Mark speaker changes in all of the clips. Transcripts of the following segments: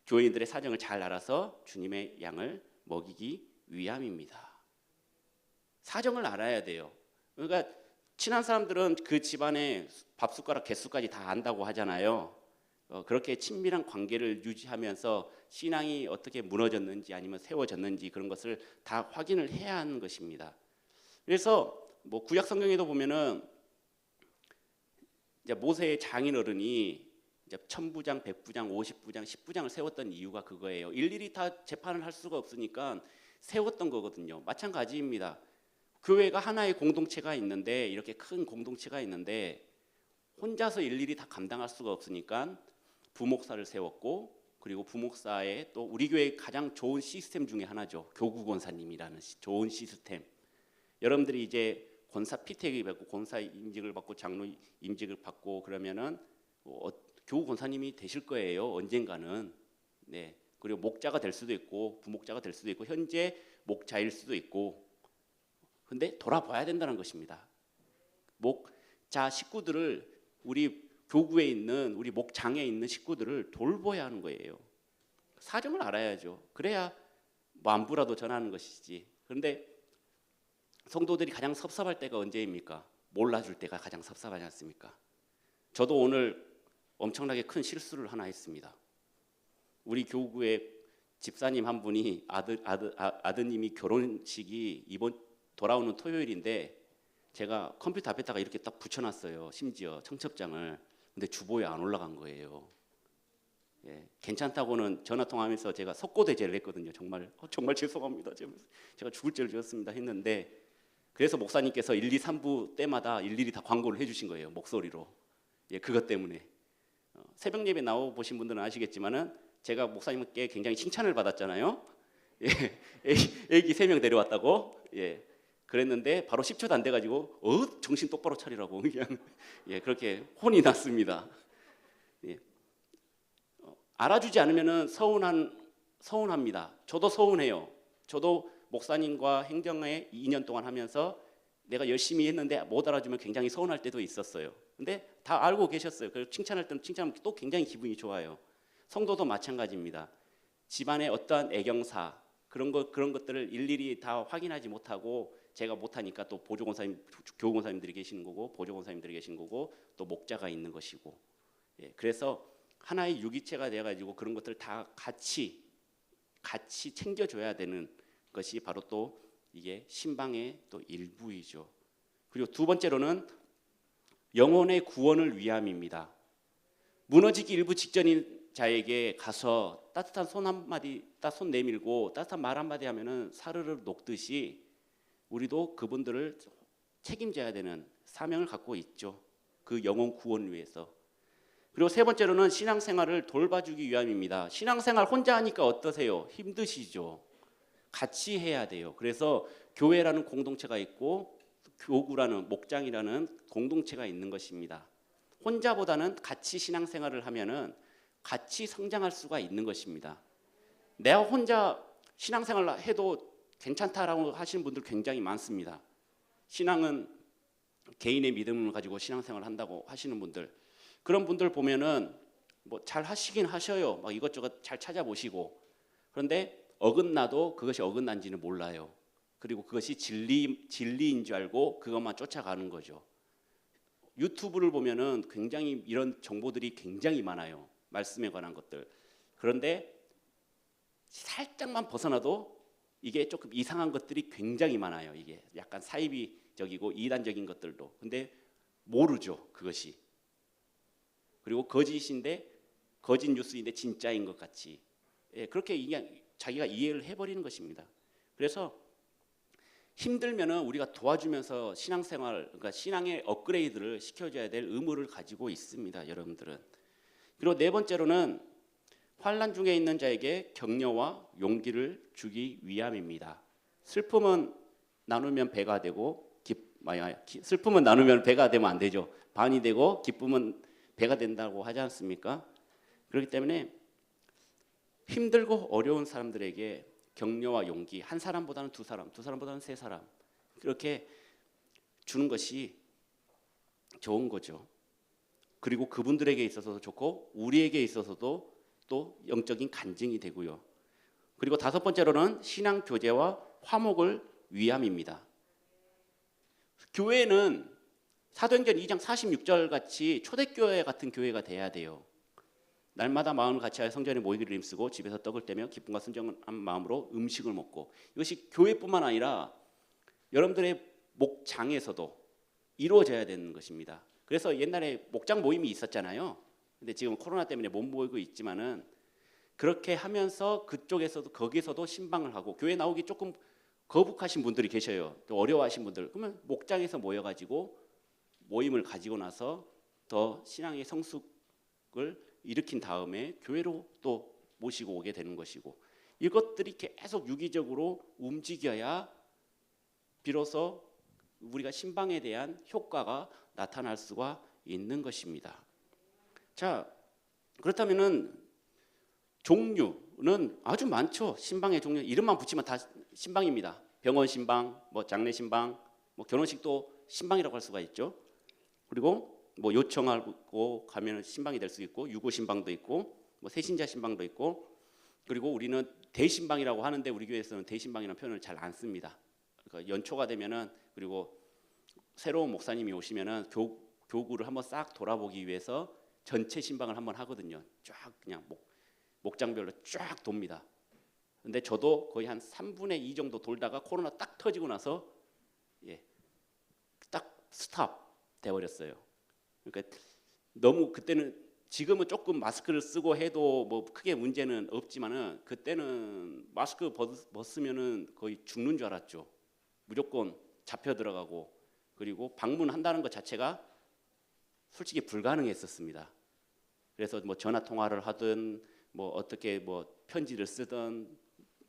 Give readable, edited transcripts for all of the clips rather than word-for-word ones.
Speaker 1: 교인들의 사정을 잘 알아서 주님의 양을 먹이기 위함입니다. 사정을 알아야 돼요. 그러니까 친한 사람들은 그 집안의 밥숟가락 개수까지 다 안다고 하잖아요. 그렇게 친밀한 관계를 유지하면서 신앙이 어떻게 무너졌는지 아니면 세워졌는지 그런 것을 다 확인을 해야 하는 것입니다. 그래서 뭐 구약 성경에도 보면은 이제 모세의 장인어른이 이제 천부장, 백부장, 50부장, 10부장을 세웠던 이유가 그거예요. 일일이 다 재판을 할 수가 없으니까 세웠던 거거든요. 마찬가지입니다. 교회가 하나의 공동체가 있는데 이렇게 큰 공동체가 있는데 혼자서 일일이 다 감당할 수가 없으니까 부목사를 세웠고 그리고 부목사의 또 우리 교회의 가장 좋은 시스템 중에 하나죠. 교구 권사님이라는 좋은 시스템. 여러분들이 이제 권사 피택을 받고 권사 임직을 받고 장로 임직을 받고 그러면은 교구 권사님이 되실 거예요. 언젠가는. 네. 그리고 목자가 될 수도 있고 부목자가 될 수도 있고 현재 목자일 수도 있고. 근데 돌아봐야 된다는 것입니다. 목자 식구들을 우리 교구에 있는 우리 목장에 있는 식구들을 돌봐야 하는 거예요. 사정을 알아야죠. 그래야 뭐 안부라도 전하는 것이지. 그런데 성도들이 가장 섭섭할 때가 언제입니까? 몰라줄 때가 가장 섭섭하지 않습니까? 저도 오늘 엄청나게 큰 실수를 하나 했습니다. 우리 교구의 집사님 한 분이 아드님이 결혼식이 이번 돌아오는 토요일인데 제가 컴퓨터 앞에다가 이렇게 딱 붙여놨어요. 심지어 청첩장을. 근데 주보에 안 올라간 거예요. 예, 괜찮다고는 전화 통화하면서 제가 석고대죄를 했거든요. 정말 죄송합니다. 제가 죽을 죄를 지었습니다 했는데 그래서 목사님께서 1, 2, 3부 때마다 일일이 다 광고를 해주신 거예요. 목소리로. 예, 그것 때문에. 새벽 예배 나와 보신 분들은 아시겠지만은 제가 목사님께 굉장히 칭찬을 받았잖아요. 예, 애기 3명 데려왔다고. 예. 그랬는데 바로 10초도 안 돼가지고 정신 똑바로 차리라고 그냥 예, 그렇게 혼이 났습니다. 예. 알아주지 않으면은 서운합니다. 저도 서운해요. 저도 목사님과 행정회 2년 동안 하면서 내가 열심히 했는데 못 알아주면 굉장히 서운할 때도 있었어요. 근데 다 알고 계셨어요. 그래서 칭찬할 때는 칭찬하면 또 굉장히 기분이 좋아요. 성도도 마찬가지입니다. 집안의 어떠한 애경사 그런 것들을 일일이 다 확인하지 못하고 제가 못하니까 또 보조권사님, 교우권사님들이 계시는 거고 보조권사님들이 계시는 거고 또 목자가 있는 것이고 예, 그래서 하나의 유기체가 되어가지고 그런 것들을 다 같이 챙겨줘야 되는 것이 바로 또 이게 신방의 또 일부이죠. 그리고 두 번째로는 영혼의 구원을 위함입니다. 무너지기 일부 직전인 자에게 가서 따뜻한 손 한마디, 손 내밀고 따뜻한 말 한마디 하면은 사르르 녹듯이 우리도 그분들을 책임져야 되는 사명을 갖고 있죠. 그 영혼 구원을 위해서. 그리고 세 번째로는 신앙생활을 돌봐주기 위함입니다. 신앙생활 혼자 하니까 어떠세요? 힘드시죠? 같이 해야 돼요. 그래서 교회라는 공동체가 있고 교구라는 목장이라는 공동체가 있는 것입니다. 혼자보다는 같이 신앙생활을 하면은 같이 성장할 수가 있는 것입니다. 내가 혼자 신앙생활을 해도 괜찮다라고 하시는 분들 굉장히 많습니다. 신앙은 개인의 믿음을 가지고 신앙생활을 한다고 하시는 분들, 그런 분들 보면은 뭐 잘 하시긴 하셔요. 막 이것저것 잘 찾아보시고. 그런데 어긋나도 그것이 어긋난지는 몰라요. 그리고 그것이 진리인 줄 알고 그것만 쫓아가는 거죠. 유튜브를 보면은 굉장히 이런 정보들이 굉장히 많아요. 말씀에 관한 것들. 그런데 살짝만 벗어나도 이게 조금 이상한 것들이 굉장히 많아요. 이게 약간 사이비적이고 이단적인 것들도. 근데 모르죠, 그것이. 그리고 거짓인데 거짓 뉴스인데 진짜인 것 같이. 예, 그렇게 그냥 자기가 이해를 해버리는 것입니다. 그래서 힘들면은 우리가 도와주면서 신앙생활, 그러니까 신앙의 업그레이드를 시켜줘야 될 의무를 가지고 있습니다, 여러분들은. 그리고 네 번째로는 환난 중에 있는 자에게 격려와 용기를 주기 위함입니다. 슬픔은 나누면 배가 되고 슬픔은 나누면 배가 되면 안 되죠. 반이 되고 기쁨은 배가 된다고 하지 않습니까? 그렇기 때문에 힘들고 어려운 사람들에게 격려와 용기, 한 사람보다는 두 사람, 두 사람보다는 세 사람 그렇게 주는 것이 좋은 거죠. 그리고 그분들에게 있어서도 좋고 우리에게 있어서도 또 영적인 간증이 되고요. 그리고 다섯 번째로는 신앙 교제와 화목을 위함입니다. 교회는 사도행전 2장 46절 같이 초대교회 같은 교회가 돼야 돼요. 날마다 마음을 같이하여 성전에 모이기를 힘쓰고 집에서 떡을 떼며 기쁨과 순정한 마음으로 음식을 먹고, 이것이 교회뿐만 아니라 여러분들의 목장에서도 이루어져야 되는 것입니다. 그래서 옛날에 목장 모임이 있었잖아요. 근데 지금 코로나 때문에 못 모이고 있지만은 그렇게 하면서 그쪽에서도 거기서도 신방을 하고, 교회 나오기 조금 거북하신 분들이 계셔요. 또 어려워하신 분들, 그러면 목장에서 모여가지고 모임을 가지고 나서 더 신앙의 성숙을 일으킨 다음에 교회로 또 모시고 오게 되는 것이고, 이것들이 계속 유기적으로 움직여야 비로소 우리가 신방에 대한 효과가 나타날 수가 있는 것입니다. 자, 그렇다면은 종류는 아주 많죠. 신방의 종류, 이름만 붙이면 다 신방입니다. 병원 신방, 뭐 장례 신방, 뭐 결혼식도 신방이라고 할 수가 있죠. 그리고 뭐 요청하고 가면 신방이 될 수 있고, 유고 신방도 있고, 뭐 세신자 신방도 있고, 그리고 우리는 대신방이라고 하는데 우리 교회에서는 대신방이라는 표현을 잘 안 씁니다. 그러니까 연초가 되면은, 그리고 새로운 목사님이 오시면은 교구를 한번 싹 돌아보기 위해서 전체 신방을 한번 하거든요. 쫙 그냥 목장별로 쫙 돕니다. 근데 저도 거의 한 3분의 2 정도 돌다가 코로나 딱 터지고 나서 딱 스탑 돼버렸어요. 그러니까 너무 그때는, 지금은 조금 마스크를 쓰고 해도 뭐 크게 문제는 없지만은 그때는 마스크 벗으면은 거의 죽는 줄 알았죠. 무조건 잡혀 들어가고, 그리고 방문한다는 것 자체가 솔직히 불가능했었습니다. 그래서 뭐 전화 통화를 하든 뭐 어떻게 뭐 편지를 쓰든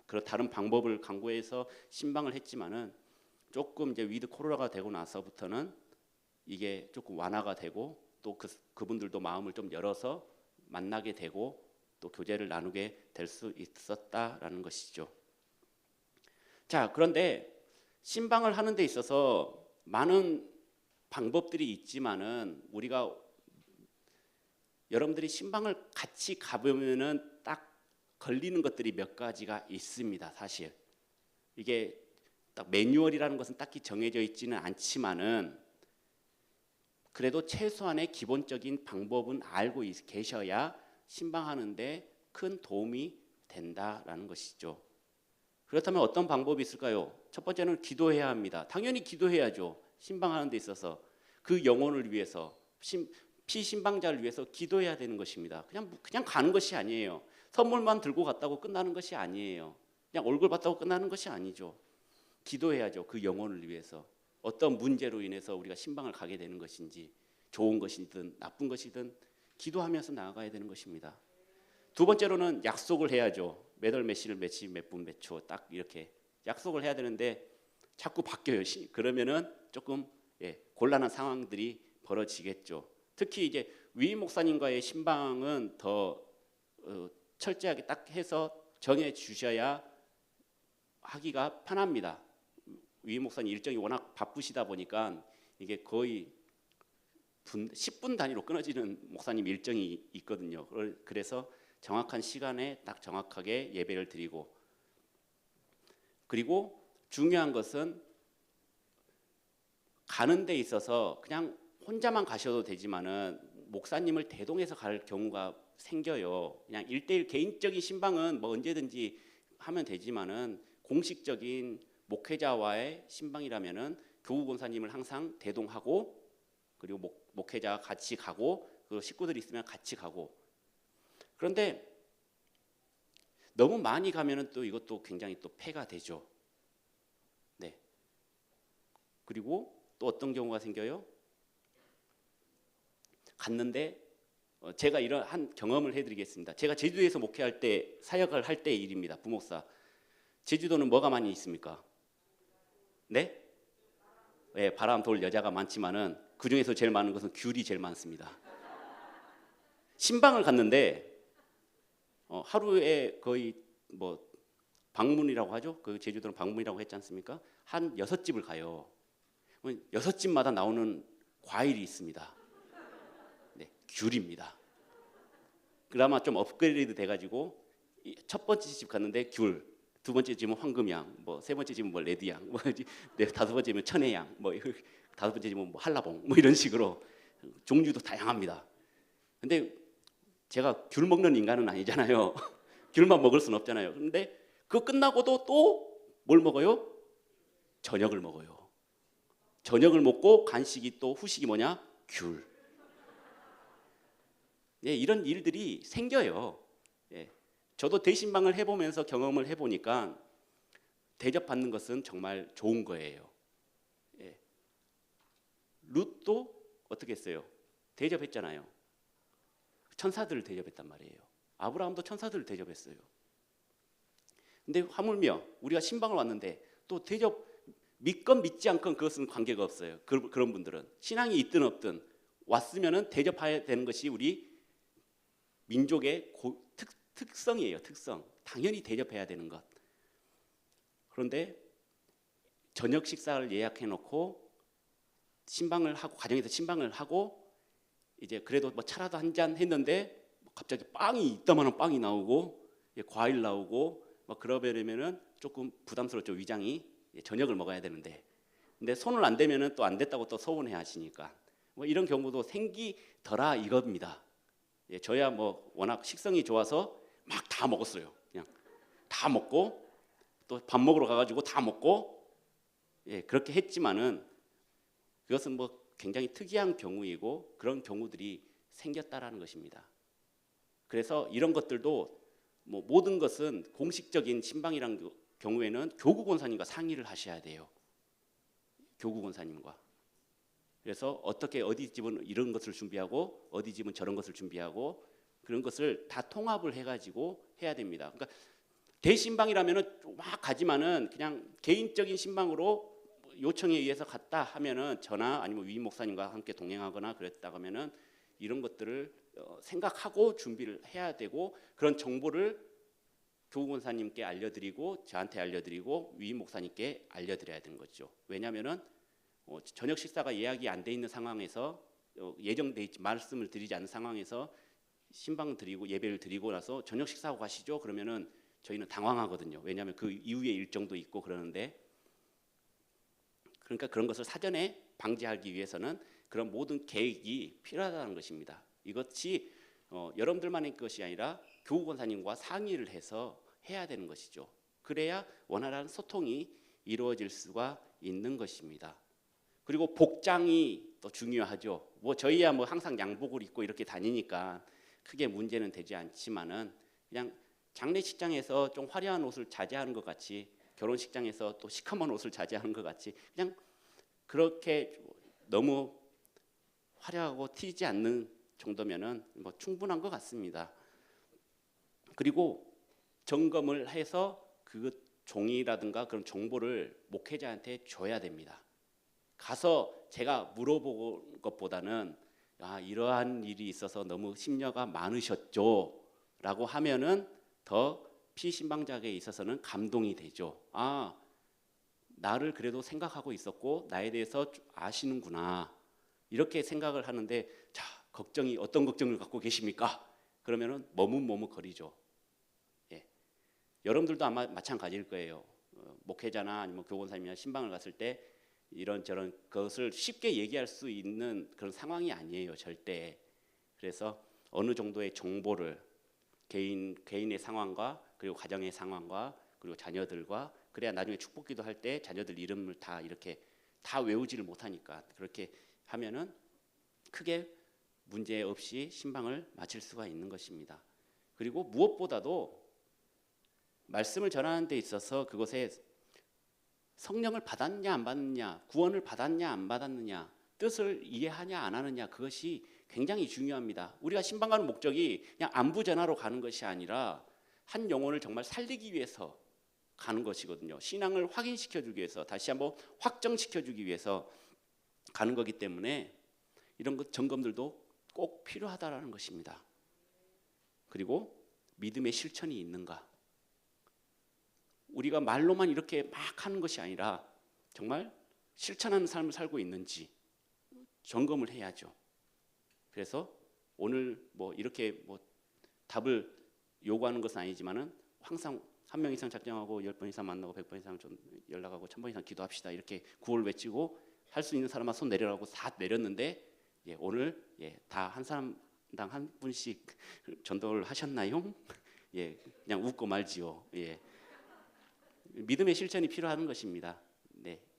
Speaker 1: 그런 다른 방법을 강구해서 신방을 했지만은, 조금 이제 위드 코로나가 되고 나서부터는 이게 조금 완화가 되고, 또 그분들도 마음을 좀 열어서 만나게 되고 또 교제를 나누게 될 수 있었다라는 것이죠. 자, 그런데 신방을 하는 데 있어서 많은 방법들이 있지만은, 우리가 여러분들이 신방을 같이 가보면은 딱 걸리는 것들이 몇 가지가 있습니다. 사실 이게 딱 매뉴얼이라는 것은 딱히 정해져 있지는 않지만은, 그래도 최소한의 기본적인 방법은 알고 계셔야 신방하는데 큰 도움이 된다라는 것이죠. 그렇다면 어떤 방법이 있을까요? 첫 번째는 기도해야 합니다. 당연히 기도해야죠. 신방하는 데 있어서 그 영혼을 위해서, 피신방자를 위해서 기도해야 되는 것입니다. 그냥 가는 것이 아니에요. 선물만 들고 갔다고 끝나는 것이 아니에요. 그냥 얼굴 봤다고 끝나는 것이 아니죠. 기도해야죠. 그 영혼을 위해서. 어떤 문제로 인해서 우리가 신방을 가게 되는 것인지, 좋은 것이든 나쁜 것이든 기도하면서 나아가야 되는 것입니다. 두 번째로는 약속을 해야죠. 몇 월 몇 일 몇 시 몇 분 몇 초 딱 이렇게 약속을 해야 되는데 자꾸 바뀌어요. 그러면은 조금 곤란한 상황들이 벌어지겠죠. 특히 이제 위임 목사님과의 신방은 더 철저하게 딱 해서 정해 주셔야 하기가 편합니다. 위임 목사님 일정이 워낙 바쁘시다 보니까 이게 거의 10분 단위로 끊어지는 목사님 일정이 있거든요. 그래서 정확한 시간에 딱 정확하게 예배를 드리고, 그리고 중요한 것은 가는 데 있어서 그냥 혼자만 가셔도 되지만은 목사님을 대동해서 갈 경우가 생겨요. 그냥 1대1 개인적인 신방은 뭐 언제든지 하면 되지만은, 공식적인 목회자와의 신방이라면은 교우 권사님을 항상 대동하고, 그리고 목회자가 같이 가고, 그 식구들이 있으면 같이 가고. 그런데 너무 많이 가면은 또 이것도 굉장히 또 폐가 되죠. 네. 그리고 또 어떤 경우가 생겨요? 갔는데 제가 이런 한 경험을 해드리겠습니다. 제가 제주도에서 목회할 때, 사역을 할 때의 일입니다. 부목사. 제주도는 뭐가 많이 있습니까? 네? 네, 바람, 돌, 여자가 많지만은 그 중에서 제일 많은 것은 귤이 제일 많습니다. 신방을 갔는데 하루에 거의 뭐 방문이라고 하죠. 그 제주도는 방문이라고 했지 않습니까? 한 6집을 가요. 6집마다 나오는 과일이 있습니다. 네, 귤입니다. 그나마 좀 업그레이드 돼가지고 첫 번째 집 갔는데 귤, 두 번째 집은 황금양, 뭐 세 번째 집은 뭐 레드양, 뭐 다섯 번째 집은 천혜양, 뭐 다섯 번째 집은 뭐 한라봉, 뭐 이런 식으로 종류도 다양합니다. 근데 제가 귤 먹는 인간은 아니잖아요. 귤만 먹을 수는 없잖아요. 근데 그거 끝나고도 또 뭘 먹어요? 저녁을 먹어요. 저녁을 먹고 간식이 또 후식이 뭐냐? 귤. 예, 이런 일들이 생겨요. 예, 저도 대신방을 해보면서 경험을 해보니까 대접받는 것은 정말 좋은 거예요. 예, 룻도 어떻게 했어요? 대접했잖아요. 천사들을 대접했단 말이에요. 아브라함도 천사들을 대접했어요. 근데 하물며 우리가 신방을 왔는데 또 대접 믿건 믿지 않건 그것은 관계가 없어요. 그런 분들은 신앙이 있든 없든 왔으면은 대접해야 되는 것이 우리 민족의 특성이에요. 특성. 당연히 대접해야 되는 것. 그런데 저녁 식사를 예약해 놓고 신방을 하고 가정에서 신방을 하고 이제 그래도 뭐 차라도 한 잔 했는데 갑자기 빵이 이따만한 빵이 나오고 과일 나오고 막 그러려면은 조금 부담스럽죠. 위장이 저녁을 먹어야 되는데 근데 손을 안 대면은 또 안 됐다고 또 서운해 하시니까 뭐 이런 경우도 생기더라 이겁니다. 예, 저야 뭐 워낙 식성이 좋아서 막 다 먹었어요. 그냥 다 먹고 또 밥 먹으러 가가지고 다 먹고 예, 그렇게 했지만은 그것은 뭐 굉장히 특이한 경우이고 그런 경우들이 생겼다라는 것입니다. 그래서 이런 것들도 뭐 모든 것은 공식적인 신방이란 경우에는 교구 권사님과 상의를 하셔야 돼요. 교구 권사님과. 그래서 어떻게 어디 집은 이런 것을 준비하고 어디 집은 저런 것을 준비하고 그런 것을 다 통합을 해가지고 해야 됩니다. 그러니까 대신방이라면은 막 가지만은 그냥 개인적인 신방으로 요청에 의해서 갔다 하면은 저나 아니면 위임 목사님과 함께 동행하거나 그랬다 하면은 이런 것들을 생각하고 준비를 해야 되고 그런 정보를 교구 권사님께 알려드리고 저한테 알려드리고 위임 목사님께 알려드려야 되는 거죠. 왜냐하면은 저녁 식사가 예약이 안 돼 있는 상황에서 예정돼 있지 말씀을 드리지 않은 상황에서 신방 드리고 예배를 드리고 나서 저녁 식사하고 가시죠. 그러면은 저희는 당황하거든요. 왜냐하면 그 이후의 일정도 있고 그러는데 그러니까 그런 것을 사전에 방지하기 위해서는 그런 모든 계획이 필요하다는 것입니다. 이것이 여러분들만의 것이 아니라 교구 권사님과 상의를 해서 해야 되는 것이죠. 그래야 원활한 소통이 이루어질 수가 있는 것입니다. 그리고 복장이 또 중요하죠. 뭐 저희야 뭐 항상 양복을 입고 이렇게 다니니까 크게 문제는 되지 않지만은 그냥 장례식장에서 좀 화려한 옷을 자제하는 것 같이 결혼식장에서 또 시커먼 옷을 자제하는 것 같이 그냥 그렇게 너무 화려하고 튀지 않는 정도면은 뭐 충분한 것 같습니다. 그리고 점검을 해서 그 종이라든가 그런 정보를 목회자한테 줘야 됩니다. 가서 제가 물어보는 것보다는 이러한 일이 있어서 너무 심려가 많으셨죠 라고 하면은 더 피신방자에게 있어서는 감동이 되죠. 나를 그래도 생각하고 있었고 나에 대해서 아시는구나 이렇게 생각을 하는데 자 걱정이 어떤 걱정을 갖고 계십니까? 그러면은 머뭇머뭇거리죠. 예. 여러분들도 아마 마찬가지일 거예요. 목회자나 아니면 교권사님이나 신방을 갔을 때 이런저런 것을 쉽게 얘기할 수 있는 그런 상황이 아니에요. 절대. 그래서 어느 정도의 정보를 개인의 상황과 그리고 가정의 상황과 그리고 자녀들과 그래야 나중에 축복기도 할 때 자녀들 이름을 다 이렇게 다 외우지를 못하니까 그렇게 하면은 크게 문제 없이 신방을 마칠 수가 있는 것입니다. 그리고 무엇보다도 말씀을 전하는 데 있어서 그것에 성령을 받았냐 안 받느냐, 구원을 받았냐 안 받았느냐, 뜻을 이해하냐 안 하느냐 그것이 굉장히 중요합니다. 우리가 신방 가는 목적이 그냥 안부 전하러 가는 것이 아니라 한 영혼을 정말 살리기 위해서 가는 것이거든요. 신앙을 확인시켜주기 위해서 다시 한번 확정시켜주기 위해서 가는 거기 때문에 이런 것 점검들도 꼭 필요하다라는 것입니다. 그리고 믿음의 실천이 있는가? 우리가 말로만 이렇게 막 하는 것이 아니라 정말 실천하는 삶을 살고 있는지 점검을 해야죠. 그래서 오늘 뭐 이렇게 뭐 답을 요구하는 것은 아니지만은 항상 1명 이상 작정하고 10번 이상 만나고 100번 이상 좀 연락하고 1000번 이상 기도합시다. 이렇게 구호를 외치고 할 수 있는 사람만 손 내려라고 다 내렸는데 오늘 다 한 사람당 한 분씩 전도를 하셨나요? 그냥 웃고 말지요. 믿음의 실천이 필요한 것입니다.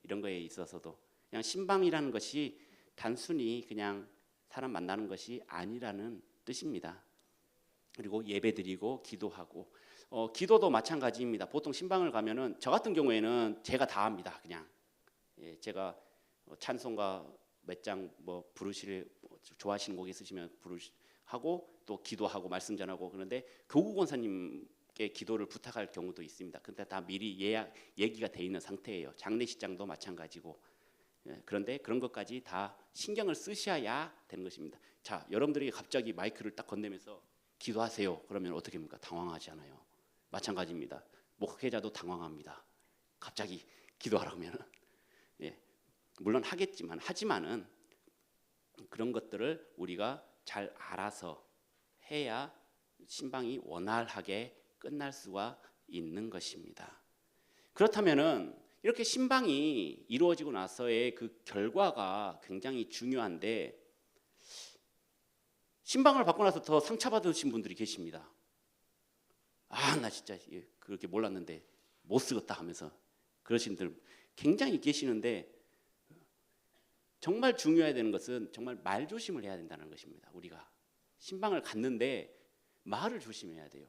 Speaker 1: 이런 거에 있어서도 그냥 신방이라는 것이 단순히 그냥 사람 만나는 것이 아니라는 뜻입니다. 그리고 예배드리고 기도하고 기도도 마찬가지입니다. 보통 신방을 가면은 저 같은 경우에는 제가 다 합니다. 그냥 제가 찬송가 몇 장 뭐 부르실 좋아하시는 곡 있으시면 하고 또 기도하고 말씀 전하고 그런데 교구 권사님께 기도를 부탁할 경우도 있습니다. 근데 다 미리 얘기가 돼 있는 상태예요. 장례식장도 마찬가지고 그런데 그런 것까지 다 신경을 쓰셔야 되는 것입니다. 자, 여러분들이 갑자기 마이크를 딱 건네면서 기도하세요. 그러면 어떻게 합니까? 당황하잖아요. 마찬가지입니다. 목회자도 당황합니다. 갑자기 기도하라고 하면은 물론 하지만은 그런 것들을 우리가 잘 알아서 해야 신방이 원활하게 끝날 수가 있는 것입니다. 그렇다면은 이렇게 신방이 이루어지고 나서의 그 결과가 굉장히 중요한데 신방을 받고 나서 더 상처받으신 분들이 계십니다. 나 진짜 그렇게 몰랐는데 못 쓰겠다 하면서 그러신 분들 굉장히 계시는데 정말 중요해야 되는 것은 정말 말 조심을 해야 된다는 것입니다. 우리가 신방을 갔는데 말을 조심해야 돼요.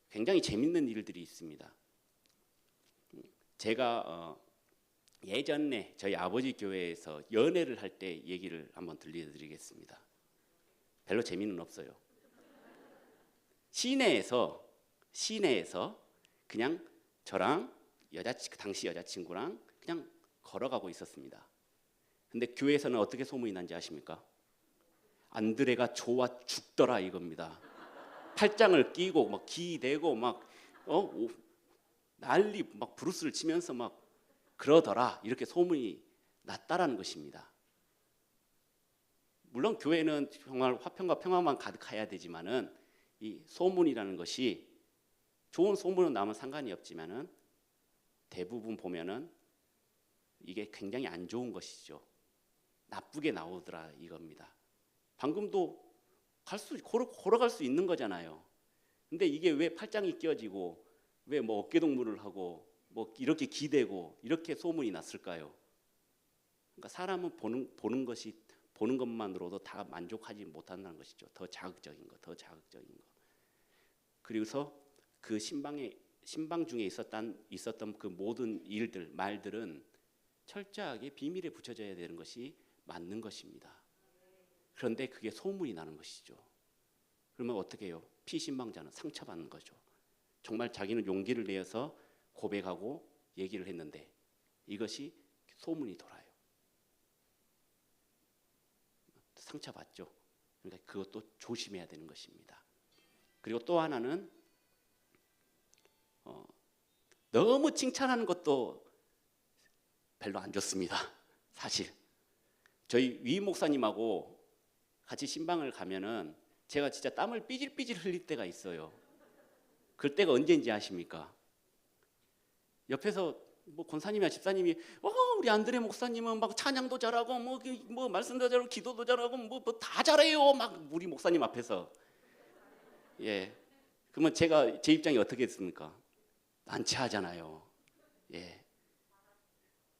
Speaker 1: 굉장히 재밌는 일들이 있습니다. 제가 예전에 저희 아버지 교회에서 연애를 할 때 얘기를 한번 들려드리겠습니다. 별로 재미는 없어요. 시내에서 그냥 저랑 당시 여자친구랑 그냥 걸어가고 있었습니다. 근데 교회에서는 어떻게 소문이 난지 아십니까? 안드레가 좋아 죽더라 이겁니다. 팔짱을 끼고 막 기대고 막 난리 막 브루스를 치면서 막 그러더라 이렇게 소문이 났다라는 것입니다. 물론 교회는 정말 화평과 평화만 가득해야 되지만은 이 소문이라는 것이 좋은 소문은 나면 상관이 없지만은 대부분 보면은 이게 굉장히 안 좋은 것이죠. 나쁘게 나오더라 이겁니다. 방금도 걸어갈 수 있는 거잖아요. 근데 이게 왜 팔짱이 끼어지고 왜 뭐 어깨동무를 하고 뭐 이렇게 기대고 이렇게 소문이 났을까요? 그러니까 사람은 보는 것만으로도 다 만족하지 못한다는 것이죠. 더 자극적인 거. 그리고서 그 신방 중에 있었던 그 모든 일들, 말들은 철저하게 비밀에 붙여져야 되는 것이 맞는 것입니다. 그런데 그게 소문이 나는 것이죠. 그러면 어떻게 해요? 피신방자는 상처받는 거죠. 정말 자기는 용기를 내어서 고백하고 얘기를 했는데 이것이 소문이 돌아요. 상처받죠. 그러니까 그것도 조심해야 되는 것입니다. 그리고 또 하나는 너무 칭찬하는 것도 별로 안 좋습니다. 사실 저희 위 목사님하고 같이 신방을 가면은 제가 진짜 땀을 삐질삐질 흘릴 때가 있어요. 그때가 언제인지 아십니까? 옆에서 뭐 권사님이나 집사님이 우리 안드레 목사님은 막 찬양도 잘하고 뭐 말씀도 잘하고 기도도 잘하고 뭐 다 잘해요. 막 우리 목사님 앞에서 그러면 제가 제 입장이 어떻게 됐습니까? 난처하잖아요.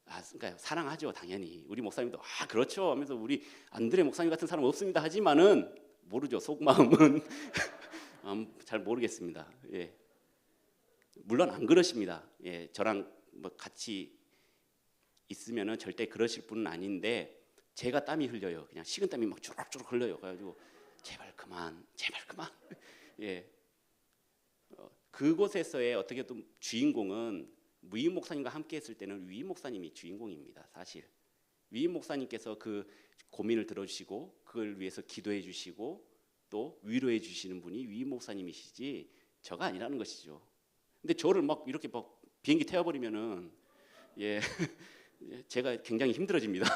Speaker 1: 그러니까 사랑하죠 당연히. 우리 목사님도 그렇죠 하면서 우리 안드레 목사님 같은 사람 없습니다 하지만은 모르죠 속마음은 잘 모르겠습니다. 물론 안 그러십니다. 저랑 뭐 같이 있으면은 절대 그러실 분은 아닌데 제가 땀이 흘려요. 그냥 식은땀이 막 주룩주룩 흘려요. 그래가지고 제발 그만. 그곳에서의 어떻게 또 주인공은 위임 목사님과 함께 했을 때는 위임 목사님이 주인공입니다. 사실 위임 목사님께서 그 고민을 들어주시고 그걸 위해서 기도해 주시고 또 위로해 주시는 분이 위임 목사님이시지 저가 아니라는 것이죠. 근데 저를 막 이렇게 막 비행기 태워버리면은 제가 굉장히 힘들어집니다.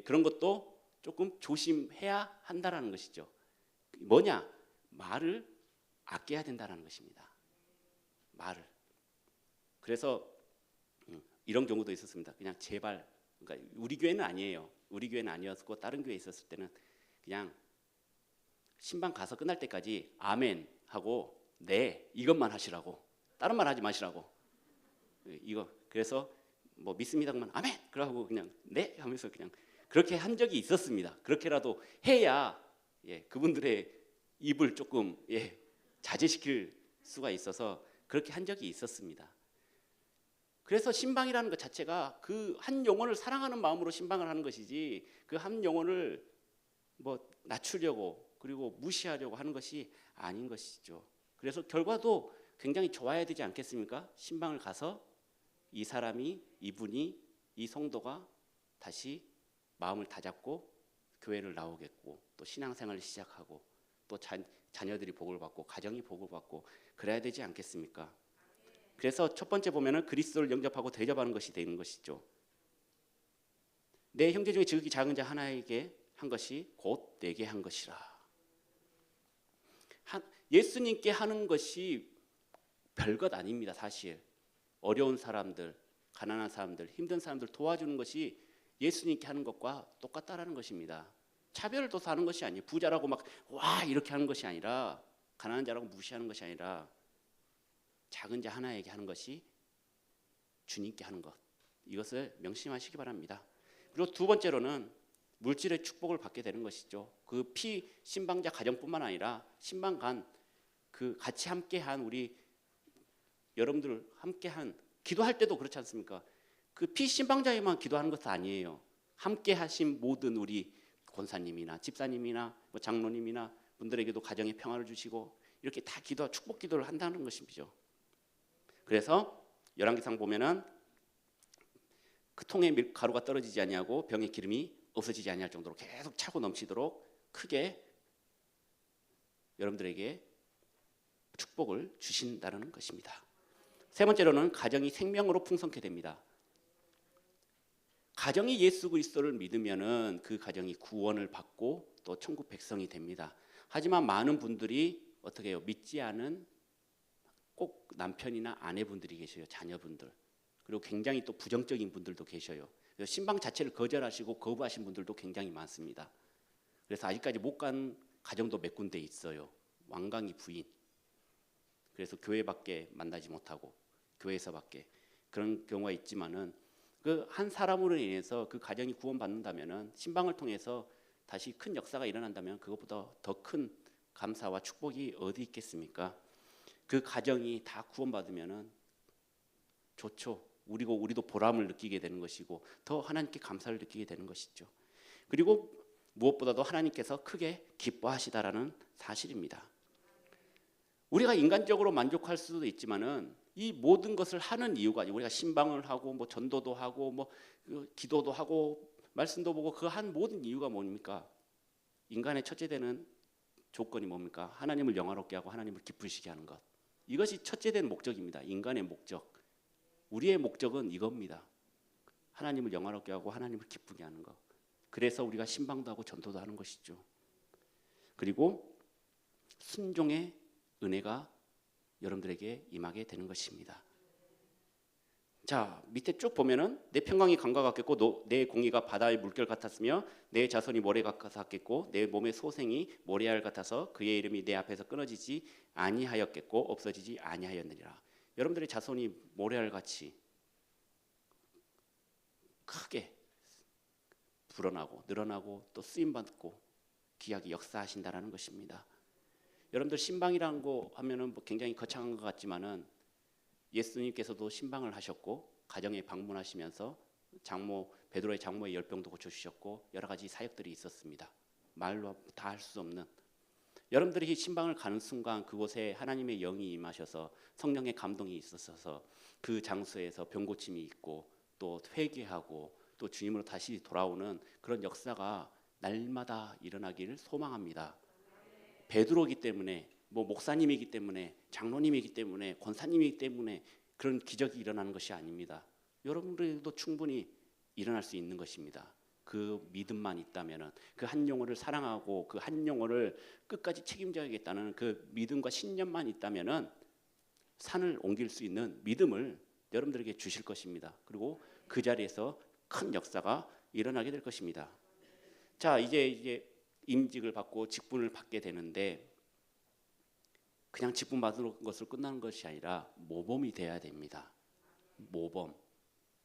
Speaker 1: 그런 것도 조금 조심해야 한다라는 것이죠. 뭐냐? 말을 아껴야 된다는 것입니다. 말을. 그래서 이런 경우도 있었습니다. 그냥 제발, 그러니까 우리 교회는 아니에요. 우리 교회는 아니었고 다른 교회에 있었을 때는 그냥 신방 가서 끝날 때까지 아멘 하고 네 이것만 하시라고, 다른 말 하지 마시라고. 이거 그래서 뭐 믿습니다만 아멘 그러고 그냥 네 하면서 그냥 그렇게 한 적이 있었습니다. 그렇게라도 해야 그분들의 입을 조금 자제시킬 수가 있어서 그렇게 한 적이 있었습니다. 그래서 신방이라는 것 자체가 그 한 영혼을 사랑하는 마음으로 신방을 하는 것이지 그 한 영혼을 뭐 낮추려고 그리고 무시하려고 하는 것이 아닌 것이죠. 그래서 결과도 굉장히 좋아야 되지 않겠습니까? 신방을 가서 이 사람이, 이분이, 이 성도가 다시 마음을 다잡고 교회를 나오겠고 또 신앙생활을 시작하고 또 자녀들이 복을 받고 가정이 복을 받고 그래야 되지 않겠습니까? 그래서 첫 번째 보면은 그리스도를 영접하고 대접하는 것이 되는 것이죠. 내 형제 중에 지극히 작은 자 하나에게 한 것이 곧 내게 한 것이라. 예수님께 하는 것이 별것 아닙니다. 사실 어려운 사람들, 가난한 사람들, 힘든 사람들 도와주는 것이 예수님께 하는 것과 똑같다라는 것입니다. 차별을 둬서 하는 것이 아니에요. 부자라고 막 와 이렇게 하는 것이 아니라, 가난한 자라고 무시하는 것이 아니라 작은 자 하나에게 하는 것이 주님께 하는 것, 이것을 명심하시기 바랍니다. 그리고 두 번째로는 물질의 축복을 받게 되는 것이죠. 그 피신방자 가정뿐만 아니라 신방간 그 같이 함께한 우리 여러분들 함께한 기도할 때도 그렇지 않습니까? 그 피신방자에만 기도하는 것은 아니에요. 함께하신 모든 우리 권사님이나 집사님이나 뭐 장로님이나 분들에게도 가정의 평화를 주시고 이렇게 다 축복 기도를 한다는 것이죠. 그래서 열왕기상 보면은 그 통에 가루가 떨어지지 아니하고 병에 기름이 없어지지 아니할 정도로 계속 차고 넘치도록 크게 여러분들에게 축복을 주신다는 것입니다. 세 번째로는 가정이 생명으로 풍성케 됩니다. 가정이 예수 그리스도를 믿으면은 그 가정이 구원을 받고 또 천국 백성이 됩니다. 하지만 많은 분들이 어떻게 해요? 믿지 않은 꼭 남편이나 아내분들이 계셔요. 자녀분들. 그리고 굉장히 또 부정적인 분들도 계셔요. 그래서 신방 자체를 거절하시고 거부하신 분들도 굉장히 많습니다. 그래서 아직까지 못 간 가정도 몇 군데 있어요. 완강히 부인. 그래서 교회밖에 만나지 못하고 교회에서밖에 그런 경우가 있지만은 그 한 사람으로 인해서 그 가정이 구원받는다면은 신방을 통해서 다시 큰 역사가 일어난다면 그것보다 더 큰 감사와 축복이 어디 있겠습니까? 그 가정이 다 구원받으면은 좋죠. 우리도 보람을 느끼게 되는 것이고 더 하나님께 감사를 느끼게 되는 것이죠. 그리고 무엇보다도 하나님께서 크게 기뻐하시다라는 사실입니다. 우리가 인간적으로 만족할 수도 있지만은 이 모든 것을 하는 이유가 우리가 신방을 하고 뭐 전도도 하고 뭐 기도도 하고 말씀도 보고 그 한 모든 이유가 뭡니까? 인간의 첫째 되는 조건이 뭡니까? 하나님을 영화롭게 하고 하나님을 기쁘시게 하는 것. 이것이 첫째 된 목적입니다. 인간의 목적. 우리의 목적은 이겁니다. 하나님을 영화롭게 하고 하나님을 기쁘게 하는 것. 그래서 우리가 신방도 하고 전도도 하는 것이죠. 그리고 순종의 은혜가 여러분들에게 임하게 되는 것입니다. 자, 밑에 쭉 보면은 내 평강이 강과 같겠고 내 공의가 바다의 물결 같았으며 내 자손이 모래 같았겠고 내 몸의 소생이 모래알 같아서 그의 이름이 내 앞에서 끊어지지 아니하였겠고 없어지지 아니하였느니라. 여러분들의 자손이 모래알 같이 크게 불어나고 늘어나고 또 쓰임 받고 귀하게 역사하신다라는 것입니다. 여러분들 신방이라는 거 하면은 뭐 굉장히 거창한 것 같지만은 예수님께서도 신방을 하셨고 가정에 방문하시면서 베드로의 장모의 열병도 고쳐주셨고 여러 가지 사역들이 있었습니다. 말로 다 할 수 없는. 여러분들이 신방을 가는 순간 그곳에 하나님의 영이 임하셔서 성령의 감동이 있어서 그 장소에서 병 고침이 있고 또 회개하고 또 주님으로 다시 돌아오는 그런 역사가 날마다 일어나기를 소망합니다. 베드로이기 때문에 뭐 목사님이기 때문에 장로님이기 때문에 권사님이기 때문에 그런 기적이 일어나는 것이 아닙니다. 여러분들도 충분히 일어날 수 있는 것입니다. 그 믿음만 있다면은, 그 한 영혼을 사랑하고 그 한 영혼을 끝까지 책임져야겠다는 그 믿음과 신념만 있다면은 산을 옮길 수 있는 믿음을 여러분들에게 주실 것입니다. 그리고 그 자리에서 큰 역사가 일어나게 될 것입니다. 자, 이제 임직을 받고 직분을 받게 되는데 그냥 직분 받는 것으로 끝나는 것이 아니라 모범이 돼야 됩니다. 모범.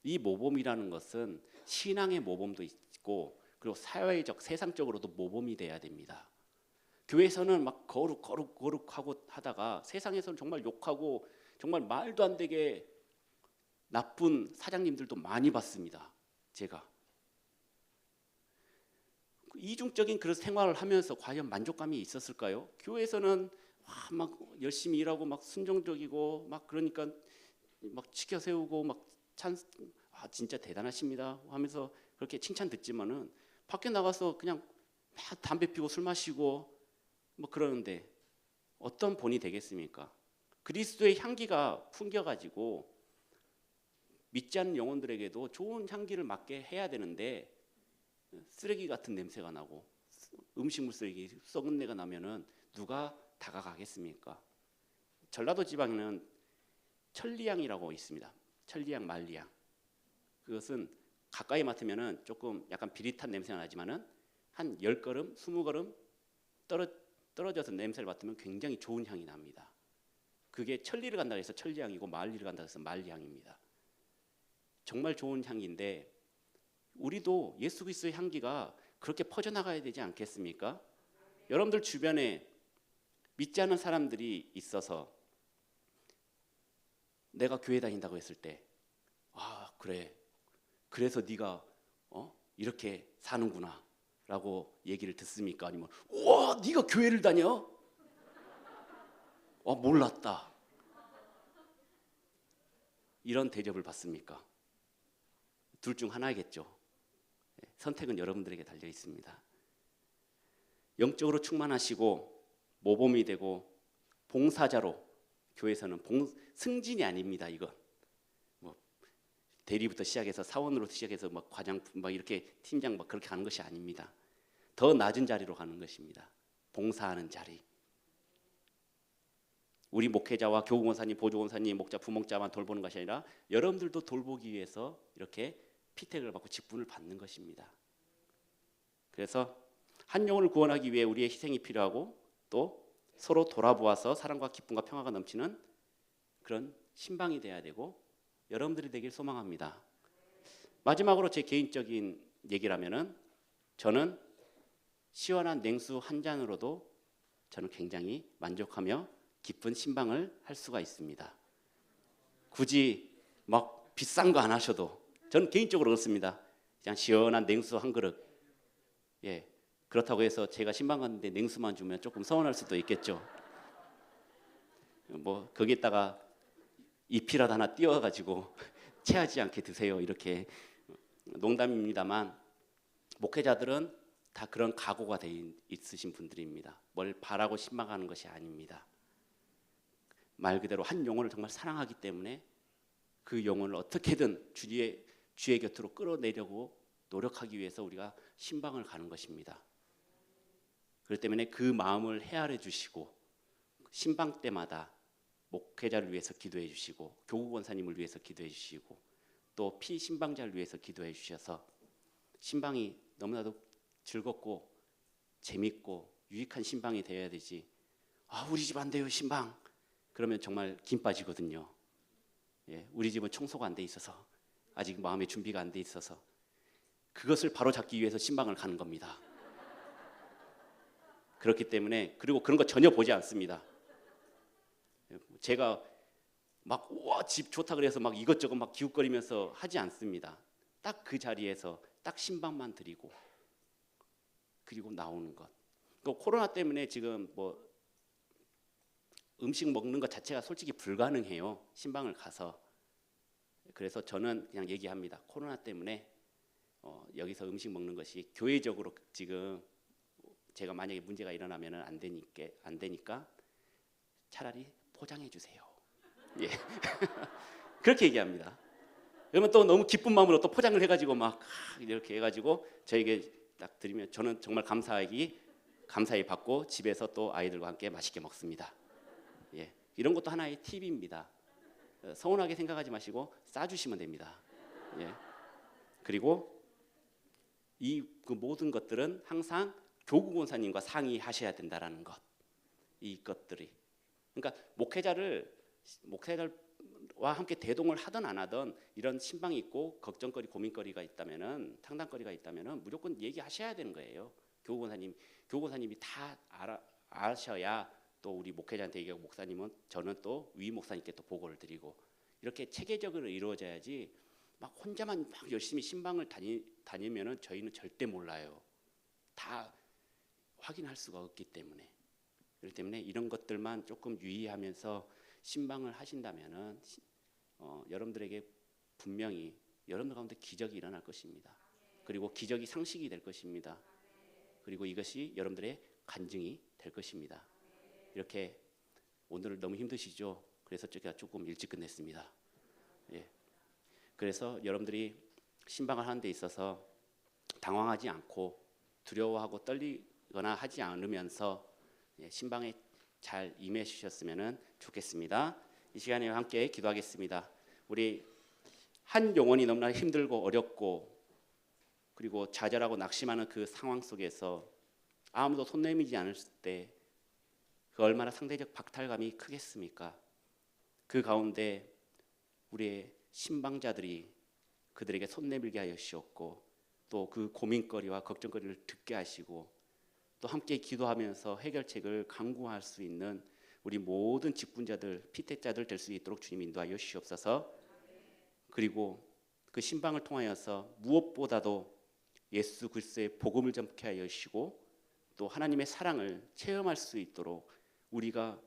Speaker 1: 이 모범이라는 것은 신앙의 모범도 있고 그리고 사회적, 세상적으로도 모범이 돼야 됩니다. 교회에서는 막 거룩하고 하다가 세상에서는 정말 욕하고 정말 말도 안 되게 나쁜 사장님들도 많이 봤습니다. 제가 이중적인 그런 생활을 하면서 과연 만족감이 있었을까요? 교회에서는 막 열심히 일하고 막 순종적이고 막 그러니까 막 지켜 세우고 막 진짜 대단하십니다 하면서 그렇게 칭찬 듣지만은 밖에 나가서 그냥 막 담배 피고 술 마시고 뭐 그러는데 어떤 본이 되겠습니까? 그리스도의 향기가 풍겨가지고 믿지 않는 영혼들에게도 좋은 향기를 맡게 해야 되는데 쓰레기 같은 냄새가 나고 음식물 쓰레기 썩은 내가 나면은 누가 다가가겠습니까? 전라도 지방에는 천리향이라고 있습니다. 천리향, 만리향. 그것은 가까이 맡으면은 조금 약간 비릿한 냄새가 나지만은 한 10걸음, 20걸음 떨어져서 냄새를 맡으면 굉장히 좋은 향이 납니다. 그게 천리를 간다 해서 천리향이고 만리를 간다 해서 만리향입니다. 정말 좋은 향기인데 우리도 예수 그리스도의 향기가 그렇게 퍼져나가야 되지 않겠습니까? 여러분들 주변에 믿지 않는 사람들이 있어서 내가 교회 다닌다고 했을 때 그래, 그래서 네가 이렇게 사는구나 라고 얘기를 듣습니까? 아니면 우와, 네가 교회를 다녀? 몰랐다, 이런 대접을 받습니까? 둘 중 하나이겠죠. 선택은 여러분들에게 달려 있습니다. 영적으로 충만하시고 모범이 되고 봉사자로, 교회에서는 승진이 아닙니다. 이건 뭐 대리부터 시작해서 사원으로 시작해서 막 과장, 막 이렇게 팀장 막 그렇게 가는 것이 아닙니다. 더 낮은 자리로 가는 것입니다. 봉사하는 자리. 우리 목회자와 교구원사님, 보조원사님, 목자, 부목자만 돌보는 것이 아니라 여러분들도 돌보기 위해서 이렇게 피택을 받고 직분을 받는 것입니다. 그래서 한 영혼을 구원하기 위해 우리의 희생이 필요하고 또 서로 돌아보아서 사랑과 기쁨과 평화가 넘치는 그런 신방이 돼야 되고 여러분들이 되길 소망합니다. 마지막으로 제 개인적인 얘기라면은 저는 시원한 냉수 한 잔으로도 저는 굉장히 만족하며 기쁜 신방을 할 수가 있습니다. 굳이 막 비싼 거 안 하셔도 저는 개인적으로 그렇습니다. 그냥 시원한 냉수 한 그릇. 그렇다고 해서 제가 신방 갔는데 냉수만 주면 조금 서운할 수도 있겠죠. 뭐 거기에다가 잎이라도 하나 띄워가지고 체하지 않게 드세요. 이렇게 농담입니다만 목회자들은 다 그런 각오가 돼 있으신 분들입니다. 뭘 바라고 신방하는 것이 아닙니다. 말 그대로 한 영혼을 정말 사랑하기 때문에 그 영혼을 어떻게든 주의 곁으로 끌어내려고 노력하기 위해서 우리가 신방을 가는 것입니다. 그렇기 때문에 그 마음을 헤아려 주시고 신방 때마다 목회자를 위해서 기도해 주시고 교구 권사님을 위해서 기도해 주시고 또 피신방자를 위해서 기도해 주셔서 신방이 너무나도 즐겁고 재밌고 유익한 신방이 되어야 되지. 우리 집 안 돼요 신방. 그러면 정말 김 빠지거든요. 우리 집은 청소가 안 돼 있어서 아직 마음의 준비가 안 돼 있어서 그것을 바로잡기 위해서 신방을 가는 겁니다. 그렇기 때문에 그리고 그런 거 전혀 보지 않습니다. 제가 막 우와 집 좋다 그래서 막 이것저것 막 기웃거리면서 하지 않습니다. 딱 그 자리에서 딱 신방만 드리고 그리고 나오는 것. 또 코로나 때문에 지금 뭐 음식 먹는 것 자체가 솔직히 불가능해요. 신방을 가서. 그래서 저는 그냥 얘기합니다. 코로나 때문에 여기서 음식 먹는 것이 교회적으로 지금 제가 만약에 문제가 일어나면 안 되니까 차라리 포장해 주세요. 그렇게 얘기합니다. 그러면 또 너무 기쁜 마음으로 또 포장을 해가지고 막 이렇게 해가지고 저에게 딱 드리면 저는 정말 감사히 받고 집에서 또 아이들과 함께 맛있게 먹습니다. 예, 이런 것도 하나의 팁입니다. 서운하게 생각하지 마시고 싸주시면 됩니다. 예. 그리고 그 모든 것들은 항상 교구 권사님과 상의하셔야 된다라는 것. 이것들이 그러니까 목회자와 함께 대동을 하든 안 하든 이런 신방이 있고 걱정거리 고민거리가 있다면은 상담거리가 있다면은 무조건 얘기하셔야 되는 거예요. 교구 권사님이 다 아셔야 또 우리 목회자한테 얘기하고 목사님은 저는 또 위 목사님께 또 보고를 드리고 이렇게 체계적으로 이루어져야지 막 혼자만 막 열심히 신방을 다니면은 저희는 절대 몰라요. 다 확인할 수가 없기 때문에. 그렇기 때문에 이런 것들만 조금 유의하면서 신방을 하신다면은 여러분들에게 분명히 여러분들 가운데 기적이 일어날 것입니다. 그리고 기적이 상식이 될 것입니다. 그리고 이것이 여러분들의 간증이 될 것입니다. 이렇게 오늘 너무 힘드시죠? 그래서 제가 조금 일찍 끝냈습니다. 예. 그래서 여러분들이 신방을 하는 데 있어서 당황하지 않고 두려워하고 떨리거나 하지 않으면서 신방에 잘 임해주셨으면 좋겠습니다. 이 시간에 함께 기도하겠습니다. 우리 한 영혼이 너무나 힘들고 어렵고 그리고 좌절하고 낙심하는 그 상황 속에서 아무도 손 내밀지 않을 때 그 얼마나 상대적 박탈감이 크겠습니까? 그 가운데 우리의 신방자들이 그들에게 손 내밀게 하여 주셨고 또 그 고민거리와 걱정거리를 듣게 하시고 또 함께 기도하면서 해결책을 강구할 수 있는 우리 모든 직분자들, 피택자들 될 수 있도록 주님 인도하여 주시옵소서. 그리고 그 신방을 통하여서 무엇보다도 예수 그리스도의 복음을 전케 하여 주시고 또 하나님의 사랑을 체험할 수 있도록 우리가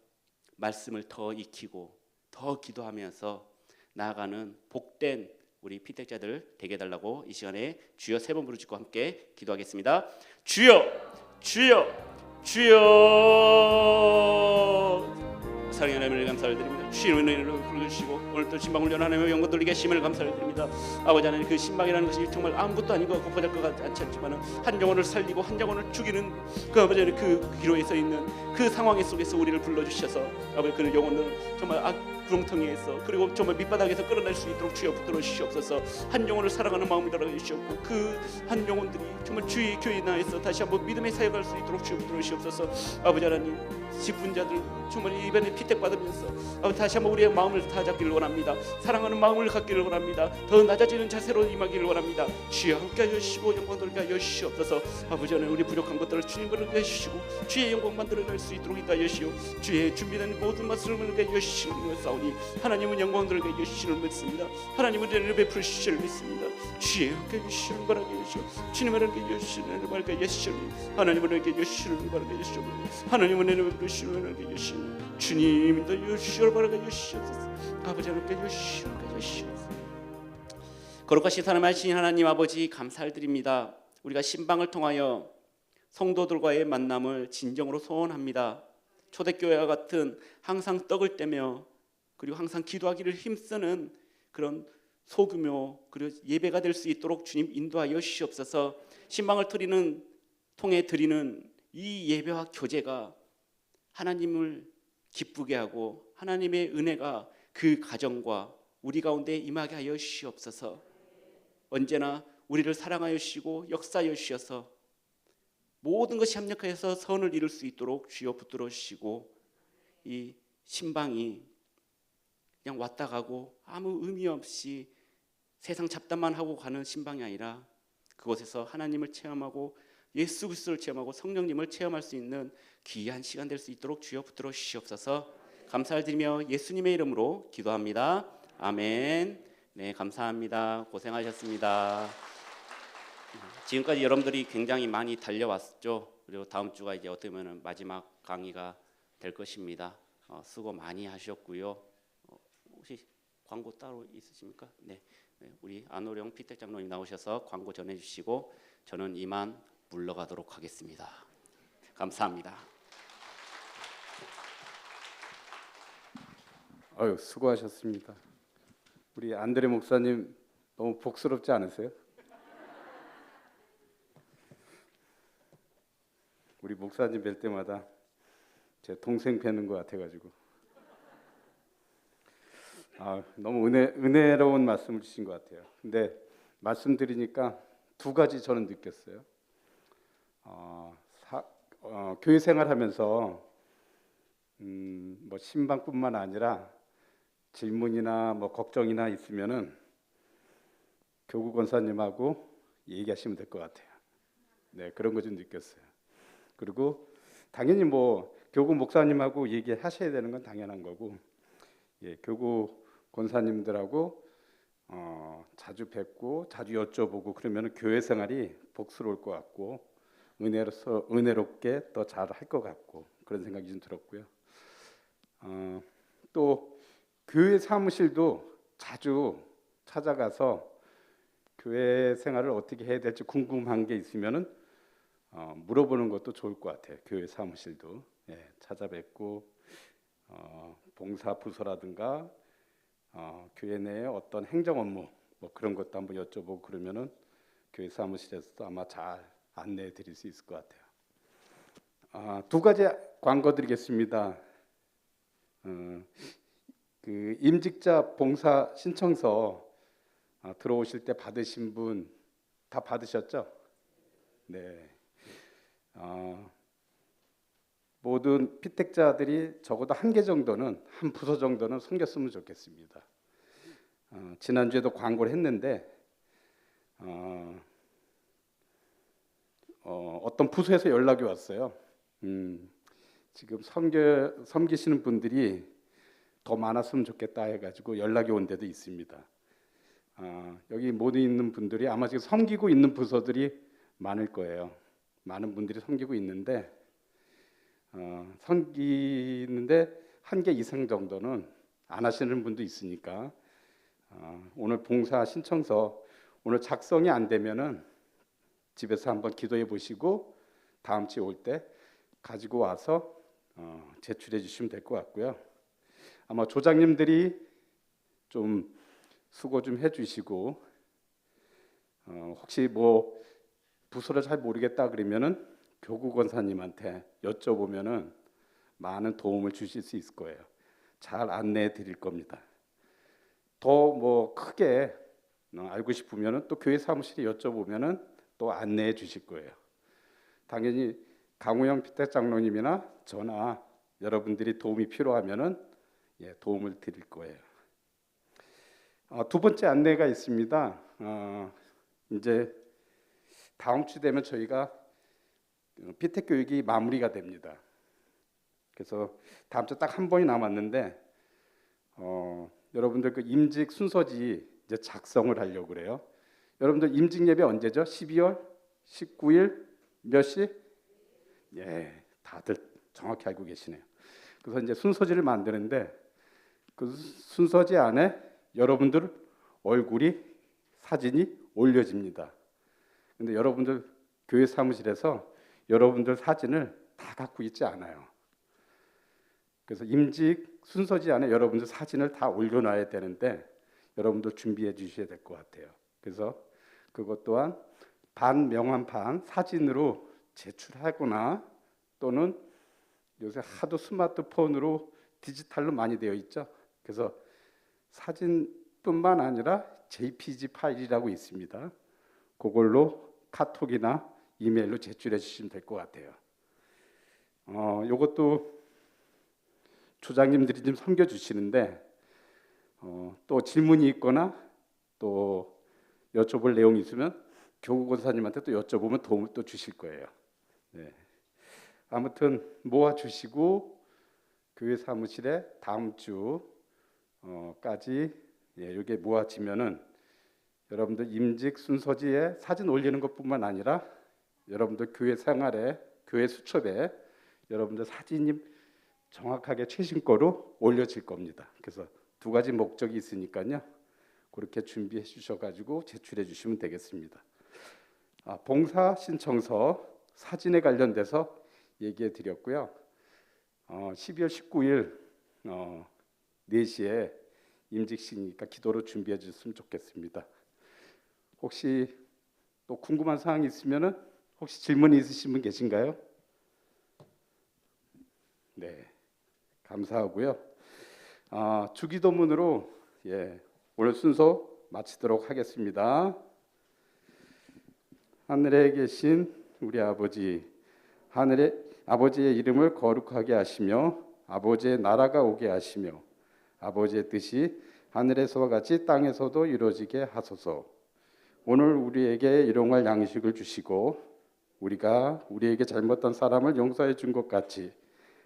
Speaker 1: 말씀을 더 익히고 더 기도하면서 나아가는 복된 우리 피택자들 되게 해달라고 이 시간에 주여 세 번 부르짖고 함께 기도하겠습니다. 주여, 주여, 주여. 사랑의 하나님을 감사를 드립니다. 주님의 은혜를 부르시고 오늘 또 신방을 연 하나님의 영광 돌리게 하심을 감사를 드립니다. 아버지 하나님, 그 신방이라는 것이 정말 아무것도 아니고 보잘 것 같지 않지만 한 영혼을 살리고 한 영혼을 죽이는 그 아버지 하나님 그 기로에 서 있는 그 상황 속에서 우리를 불러주셔서 아버지 그 영혼을 정말 구렁텅이에서 그리고 정말 밑바닥에서 끌어낼 수 있도록 주여 붙들어 주시옵소서. 한 영혼을 사랑하는 마음이 달아 주시옵고 그 한 영혼들이 정말 주의 교회 나에서 다시 한번 믿음의 사역할 수 있도록 주여 붙들어 주시옵소서. 아버지 하나님, 직분자들 정말 이번에 피택 받으면서 다시 한번 우리의 마음을 다잡기를 원합니다. 사랑하는 마음을 갖기를 원합니다. 더 낮아지는 자세로 임하기를 원합니다. 주여 함께하여 주시고 영광 돌게 하여 주시옵소서. 아버지 하나님, 우리 부족한 것들을 주님으로 해주시고 주의 영광만 드러낼 수 있도록 인도하여 주시오. 주의 준비된 모든 것을 물게 하여 주시는 싸우니 하나님은 영광 돌게 하여 주시는 믿습니다. 하나님은 은혜를 베푸시는 믿습니다. 주의 함께하여 주시는 바라게 하시오. 주님을 함께 하여 주시는 은혜를 바라게 하여 주시오. 하나님을 함께 하여 주시는 은혜를 바라게 하여 주시오. 하나님은 은혜를 베푸시는 은혜를 하여 주시오. 주님도 여시오 바라게 주시옵소서. 아버지 하나님께 주시옵소서. 거룩하신 사랑하신 하나님 아버지, 감사를 드립니다. 우리가 신방을 통하여 성도들과의 만남을 진정으로 소원합니다. 초대교회와 같은 항상 떡을 떼며 그리고 항상 기도하기를 힘쓰는 그런 소규모 그리고 예배가 될 수 있도록 주님 인도하여 주시옵소서. 신방을 통해 드리는 이 예배와 교제가 하나님을 기쁘게 하고 하나님의 은혜가 그 가정과 우리 가운데 임하게 하여 주시옵소서. 언제나 우리를 사랑하여 주시고 역사하여 주셔서 모든 것이 협력해서 선을 이룰 수 있도록 주여 붙들어 주시고 이 신방이 그냥 왔다 가고 아무 의미 없이 세상 잡담만 하고 가는 신방이 아니라 그곳에서 하나님을 체험하고 예수 그리스도를 체험하고 성령님을 체험할 수 있는 귀한 시간 될 수 있도록 주여 붙들어 주시옵소서. 감사를 드리며 예수님의 이름으로 기도합니다. 아멘. 네, 감사합니다. 고생하셨습니다. 지금까지 여러분들이 굉장히 많이 달려왔죠. 그리고 다음 주가 이제 어떻게 보면 마지막 강의가 될 것입니다. 수고 많이 하셨고요. 혹시 광고 따로 있으십니까? 네, 우리 안호령 피택 장로님 나오셔서 광고 전해주시고 저는 이만 물러가도록 하겠습니다. 감사합니다.
Speaker 2: 수고하셨습니다. 우리 안드레 목사님 너무 복스럽지 않으세요? 우리 목사님 뵐 때마다 제 동생 뵈는 것 같아가지고 너무 은혜로운 말씀을 주신 것 같아요. 근데 말씀드리니까 두 가지 저는 느꼈어요. 교회 생활하면서 뭐 신방뿐만 아니라 질문이나 뭐 걱정이나 있으면은 교구 권사님하고 얘기하시면 될 것 같아요. 네, 그런 거 좀 느꼈어요. 그리고 당연히 뭐 교구 목사님하고 얘기하셔야 되는 건 당연한 거고, 교구 권사님들하고 자주 뵙고 자주 여쭤보고 그러면 교회 생활이 복스러울 것 같고 은혜롭게 더 잘할 것 같고 그런 생각이 좀 들었고요. 또 교회 사무실도 자주 찾아가서 교회 생활을 어떻게 해야 될지 궁금한 게 있으면은 물어보는 것도 좋을 것 같아요. 교회 사무실도 찾아뵙고 봉사 부서라든가 교회 내에 어떤 행정 업무 뭐 그런 것도 한번 여쭤보고 그러면은 교회 사무실에서도 아마 잘 안내해 드릴 수 있을 것 같아요. 두 가지 광고 드리겠습니다. 그 임직자 봉사 신청서 들어오실 때 받으신 분 다 받으셨죠? 네. 모든 피택자들이 적어도 한 개 정도는 한 부서 정도는 섬겼으면 좋겠습니다. 지난주에도 광고를 했는데 어떤 부서에서 연락이 왔어요. 지금 섬기시는 분들이 더 많았으면 좋겠다 해가지고 연락이 온 데도 있습니다. 여기 모두 있는 분들이 아마 지금 섬기고 있는 부서들이 많을 거예요. 많은 분들이 섬기고 있는데 섬기는데 한 개 이상 정도는 안 하시는 분도 있으니까 오늘 봉사 신청서 오늘 작성이 안 되면은 집에서 한번 기도해 보시고 다음 주에 올 때 가지고 와서 제출해 주시면 될 것 같고요. 아마 조장님들이 좀 수고 좀 해주시고 혹시 뭐 부서를 잘 모르겠다 그러면은 교구 권사님한테 여쭤보면은 많은 도움을 주실 수 있을 거예요. 잘 안내해 드릴 겁니다. 더 뭐 크게 알고 싶으면은 또 교회 사무실에 여쭤보면은 또 안내해 주실 거예요. 당연히 강우영 피택 장로님이나 저나 여러분들이 도움이 필요하면은 도움을 드릴 거예요. 두 번째 안내가 있습니다. 이제 다음 주 되면 저희가 피택 교육이 마무리가 됩니다. 그래서 다음 주 딱 한 번이 남았는데 여러분들 그 임직 순서지 이제 작성을 하려고 그래요. 여러분들 임직 예배 언제죠? 12월 19일 몇 시? 다들 정확히 알고 계시네요. 그래서 이제 순서지를 만드는데 그 순서지 안에 여러분들 얼굴이 사진이 올려집니다. 근데 여러분들 교회 사무실에서 여러분들 사진을 다 갖고 있지 않아요. 그래서 임직 순서지 안에 여러분들 사진을 다 올려놔야 되는데 여러분들 준비해 주셔야 될 것 같아요. 그래서 그것 또한 반명함판 사진으로 제출하거나 또는 요새 하도 스마트폰으로 디지털로 많이 되어 있죠. 그래서 사진뿐만 아니라 JPG 파일이라고 있습니다. 그걸로 카톡이나 이메일로 제출해 주시면 될 것 같아요. 이것도 조장님들이 좀 섬겨주시는데 또 질문이 있거나 또 여쭤볼 내용이 있으면 교구 권사님한테 또 여쭤보면 도움을 또 주실 거예요. 아무튼 모아주시고 교회 사무실에 다음 주까지 이게 모아지면은 여러분들 임직 순서지에 사진 올리는 것뿐만 아니라 여러분들 교회 생활에 교회 수첩에 여러분들 사진이 정확하게 최신 거로 올려질 겁니다. 그래서 두 가지 목적이 있으니까요. 그렇게 준비해 주셔가지고 제출해 주시면 되겠습니다. 봉사 신청서 사진에 관련돼서 얘기해 드렸고요. 12월 19일 4시에 임직식이니까 기도로 준비해 주셨으면 좋겠습니다. 혹시 또 궁금한 사항이 있으면은 혹시 질문이 있으신 분 계신가요? 네, 감사하고요. 주기도문으로 오늘 순서 마치도록 하겠습니다. 하늘에 계신 우리 아버지, 하늘의 아버지의 이름을 거룩하게 하시며 아버지의 나라가 오게 하시며 아버지의 뜻이 하늘에서와 같이 땅에서도 이루어지게 하소서. 오늘 우리에게 일용할 양식을 주시고 우리가 우리에게 잘못한 사람을 용서해 준 것 같이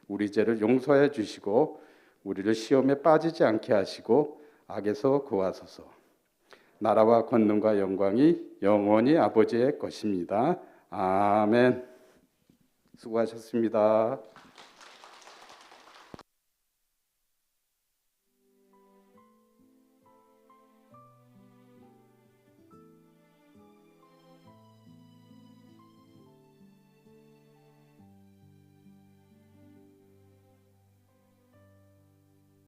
Speaker 2: 우리 죄를 용서해 주시고 우리를 시험에 빠지지 않게 하시고 악에서 구하소서. 나라와 권능과 영광이 영원히 아버지의 것입니다. 아멘. 수고하셨습니다.